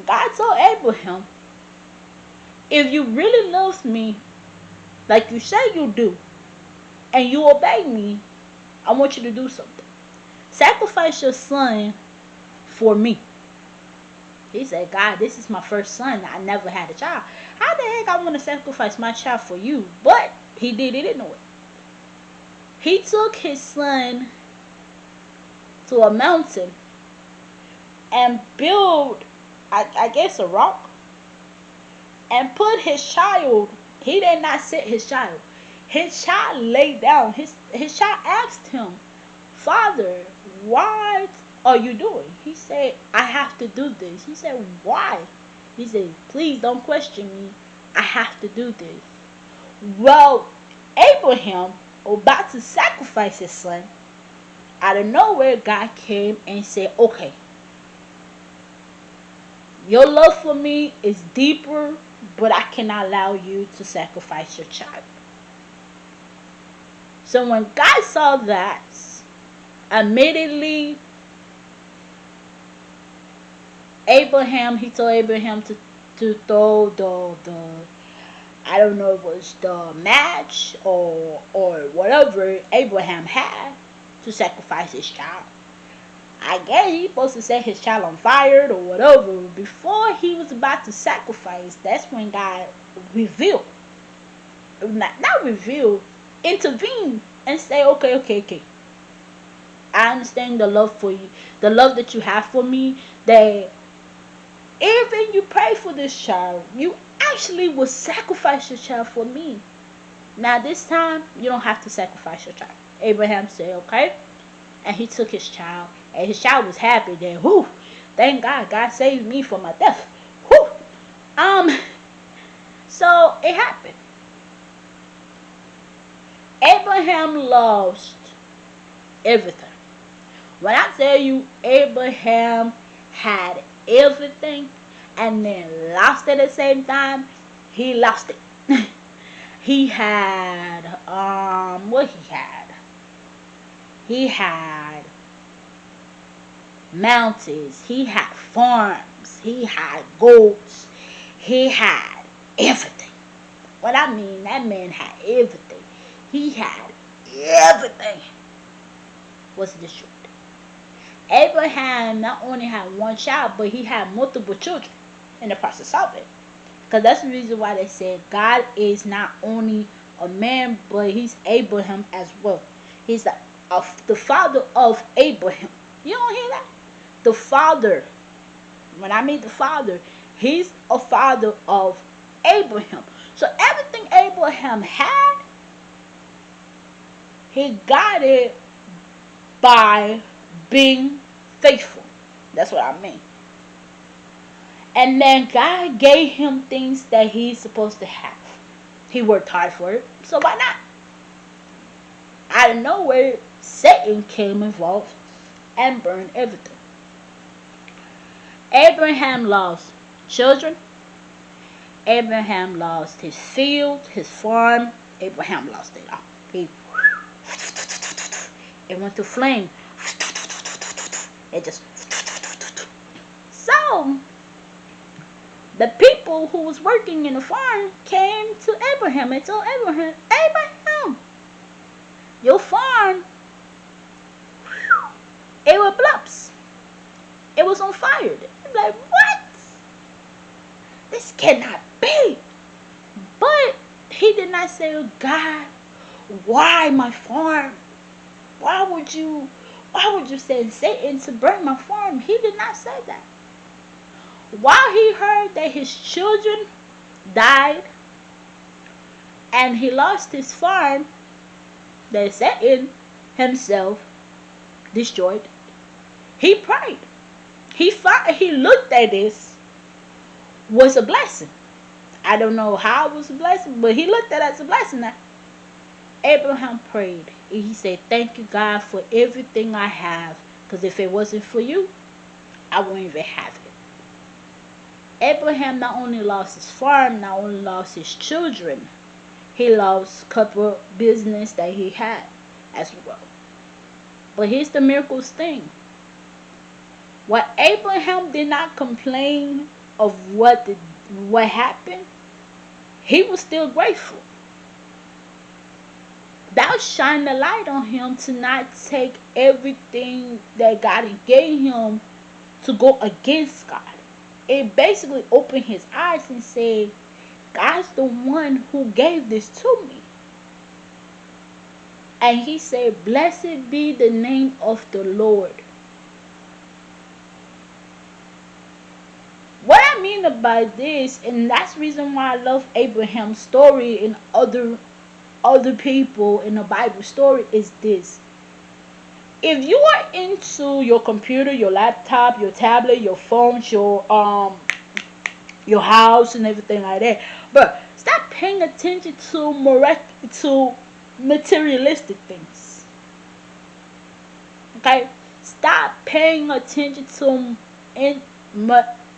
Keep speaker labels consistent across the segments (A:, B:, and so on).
A: God told Abraham, if you really love me like you say you do, and you obey me, I want you to do something. Sacrifice your son for me. He said, God, this is my first son. I never had a child. How the heck I want to sacrifice my child for you? But he did it anyway. He took his son to a mountain and built, I guess, a rock, and put his child. He did not sit his child. His child laid down. His child asked him, Father, what are you doing? He said, I have to do this. He said, why? He said, please don't question me. I have to do this. Well, Abraham was about to sacrifice his son. Out of nowhere, God came and said, okay, your love for me is deeper, but I cannot allow you to sacrifice your child. So when God saw that, immediately he told Abraham to throw the I don't know if it was the match or whatever Abraham had to sacrifice his child. I guess he's supposed to set his child on fire or whatever. Before he was about to sacrifice, that's when God revealed, not revealed, intervened and say, okay. I understand the love for you, the love that you have for me, that even you pray for this child, you actually will sacrifice your child for me. Now this time, you don't have to sacrifice your child. Abraham said, okay. And he took his child. And his child was happy that, whoo, thank God, God saved me from my death. Whoo. So it happened. Abraham lost everything. When I tell you Abraham had everything and then lost it at the same time, he lost it. He had what he had? He had mountains, he had farms, he had goats, he had everything. What I mean, that man had everything. He had everything was destroyed. Abraham not only had one child, but he had multiple children in the process of it. Because that's the reason why they said God is not only a man, but he's Abraham as well. He's the father of Abraham. You don't hear that? The father. When I mean the father, he's a father of Abraham. So everything Abraham had, he got it by being faithful. That's what I mean. And then God gave him things that he's supposed to have. He worked hard for it, so why not? Out of nowhere, Satan came involved and burned everything. Abraham lost children. Abraham lost his field, his farm. Abraham lost it all. It went to flame. It just. So the people who was working in the farm came to Abraham and told Abraham, Abraham, your farm, it was blobs. It was on fire. I'm like, what? This cannot be. But he did not say, oh, God, why my farm? Why would you send Satan to burn my farm? He did not say that. While he heard that his children died and he lost his farm, that Satan himself destroyed, he prayed. He looked at this was a blessing. I don't know how it was a blessing, but he looked at it as a blessing. Now, Abraham prayed. He said, thank you, God, for everything I have. Because if it wasn't for you, I wouldn't even have it. Abraham not only lost his farm, not only lost his children, he lost a couple business that he had as well. But here's the miracles thing. What Abraham did not complain of what happened, he was still grateful. That shined a light on him to not take everything that God gave him to go against God. It basically opened his eyes and said, God's the one who gave this to me. And he said, blessed be the name of the Lord. What I mean about this, and that's the reason why I love Abraham's story and other people in the Bible story, is this. If you are into your computer, your laptop, your tablet, your phones, your house and everything like that, but stop paying attention to materialistic things. Okay? Stop paying attention to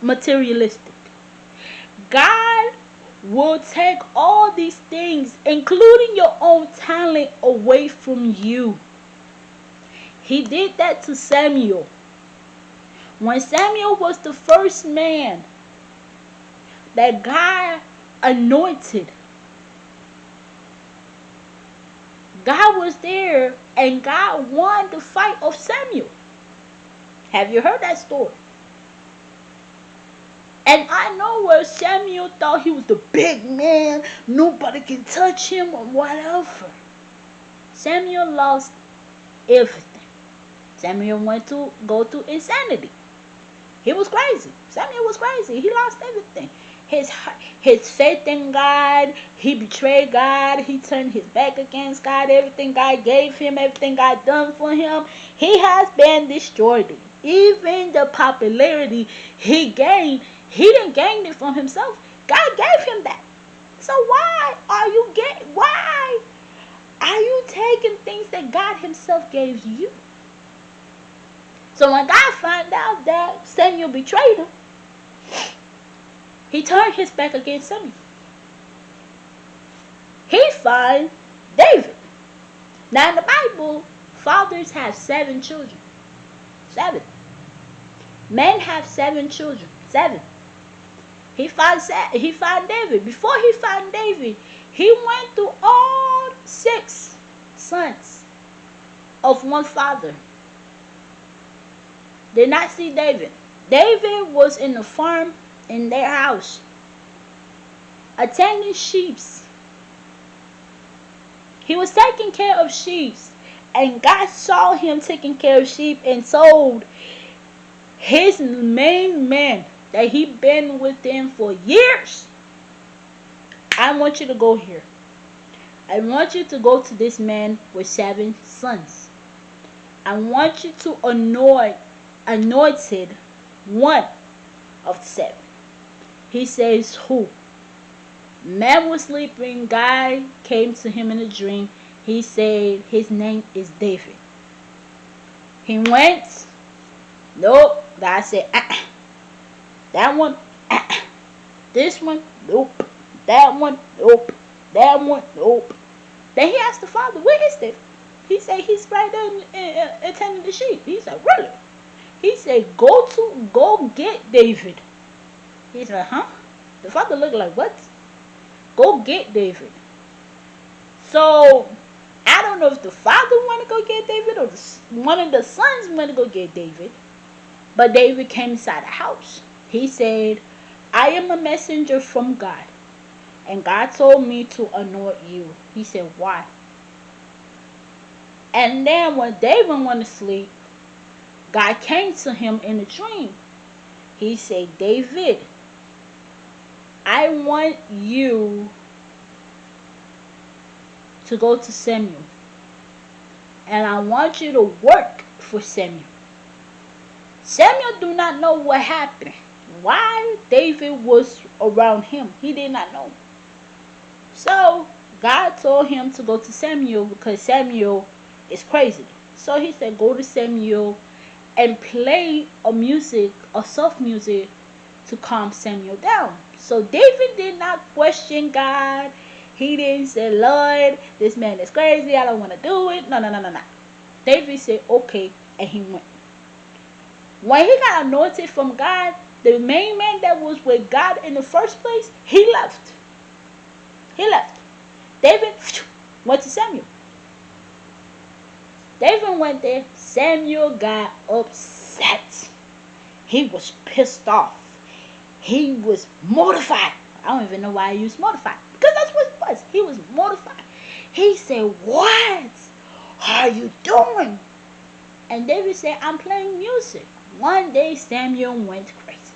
A: materialistic. God will take all these things, including your own talent, away from you. He did that to Samuel. When Samuel was the first man that God anointed, God was there and God won the fight of Samuel. Have you heard that story? And I know where Samuel thought he was the big man, nobody can touch him or whatever. Samuel lost everything. Samuel went to go through insanity. He was crazy. Samuel was crazy. He lost everything. His faith in God, he betrayed God, he turned his back against God, everything God gave him, everything God done for him, he has been destroyed. Even the popularity he gained, he didn't gain it from himself. God gave him that. So why are you taking things that God himself gave you? So when God found out that Samuel betrayed him, he turned his back against Samuel. He found David. Now in the Bible, fathers have 7 children. 7. Men have 7 children. 7. He found David. Before he found David, he went through all 6 sons of one father. Did not see David. David was in the farm in their house, attending sheep. He was taking care of sheep, and God saw him taking care of sheep and told his main man that he been with him for years, I want you to go here. I want you to go to this man with 7 sons. I want you to anointed one of the 7. He says, who? Man was sleeping. God came to him in a dream. He said his name is David. He went. Nope. God said, that one. This one. Nope. That one. Nope. That one. Nope. Then he asked the father, where is David? He said, he's right there attending the sheep. He said, really? He said, go get David. He said, huh? The father looked like, what? Go get David. So, I don't know if the father wanted to go get David or one of the sons wanted to go get David. But David came inside the house. He said, I am a messenger from God. And God told me to anoint you. He said, why? And then when David went to sleep, God came to him in a dream. He said, David, I want you to go to Samuel. And I want you to work for Samuel. Samuel do not know what happened. Why David was around him. He did not know. So God told him to go to Samuel because Samuel is crazy. So he said, go to Samuel and play a soft music to calm Samuel down. So David did not question God. He didn't say, Lord, this man is crazy. I don't want to do it. No. David said, okay. And he went. When he got anointed from God, the main man that was with God in the first place, he left. He left. David went to Samuel. David went there. Samuel got upset. He was pissed off. He was mortified. I don't even know why I used mortified. Because that's what it was. He was mortified. He said, "What are you doing?" And David said, "I'm playing music." One day Samuel went crazy.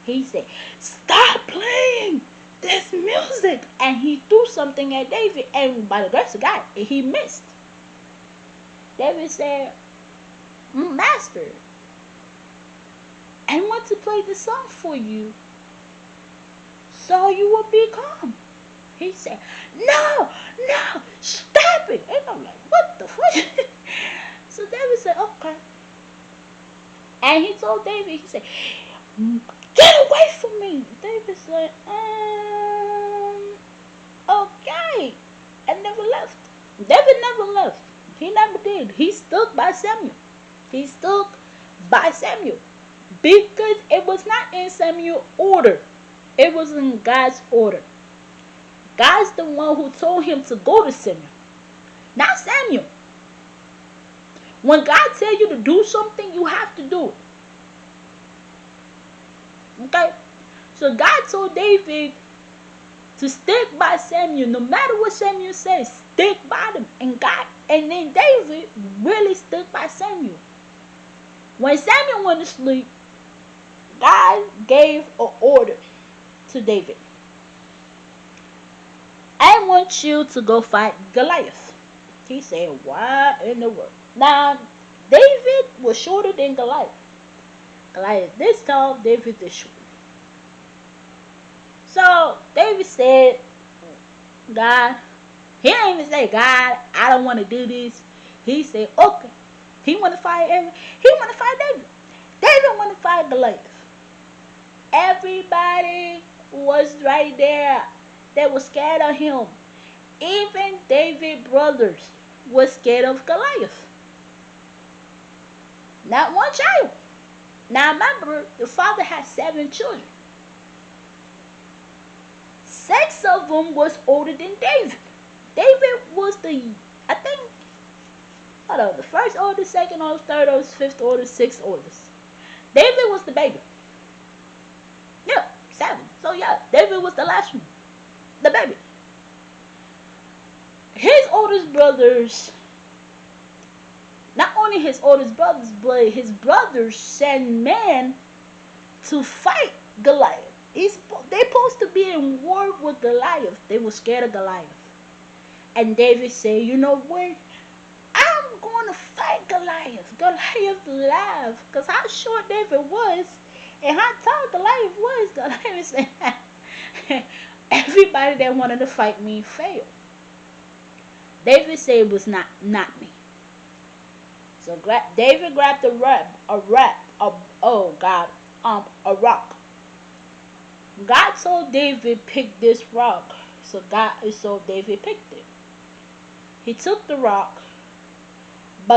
A: He said, "Stop playing this music." And he threw something at David. And by the grace of God, he missed. David said, "Master, I want to play the song for you so you will be calm." He said, "No, no, stop it." And I'm like, "What the fuck?" So David said, "Okay." And he told David, he said, "Get away from me." David said, okay. And never left. David never left. He never did. He stuck by Samuel. He stuck by Samuel. Because it was not in Samuel's order. It was in God's order. God's the one who told him to go to Samuel. Not Samuel. When God tells you to do something, you have to do it. Okay? So God told David to stick by Samuel. No matter what Samuel says, stick by them. And then David really stuck by Samuel. When Samuel went to sleep, God gave an order to David. "I want you to go fight Goliath." He said, "What in the world?" Now, David was shorter than Goliath. Goliath this tall, David this short. So David said, "God," he didn't even say, "God, I don't want to do this." He said, "Okay." He want to fight David. David want to fight Goliath. Everybody was right there. They were scared of him. Even David's brothers were scared of Goliath. Not one child. Now remember, the father had 7 children. 6 of them was older than David. David was I think, the first oldest, second oldest, third oldest, fifth oldest, sixth oldest. David was the baby. Yeah, 7. So yeah, David was the last one. The baby. His oldest brothers, not only his oldest brothers, but his brothers sent men to fight Goliath. They're supposed to be in war with Goliath. They were scared of Goliath. And David said, "You know what? I'm going to fight Goliath." Goliath laughed because how short David was and how tall Goliath was. Goliath said, "Everybody that wanted to fight me failed." David said it was not me. So David grabbed a rock. God told David pick this rock. So David picked it. He took the rock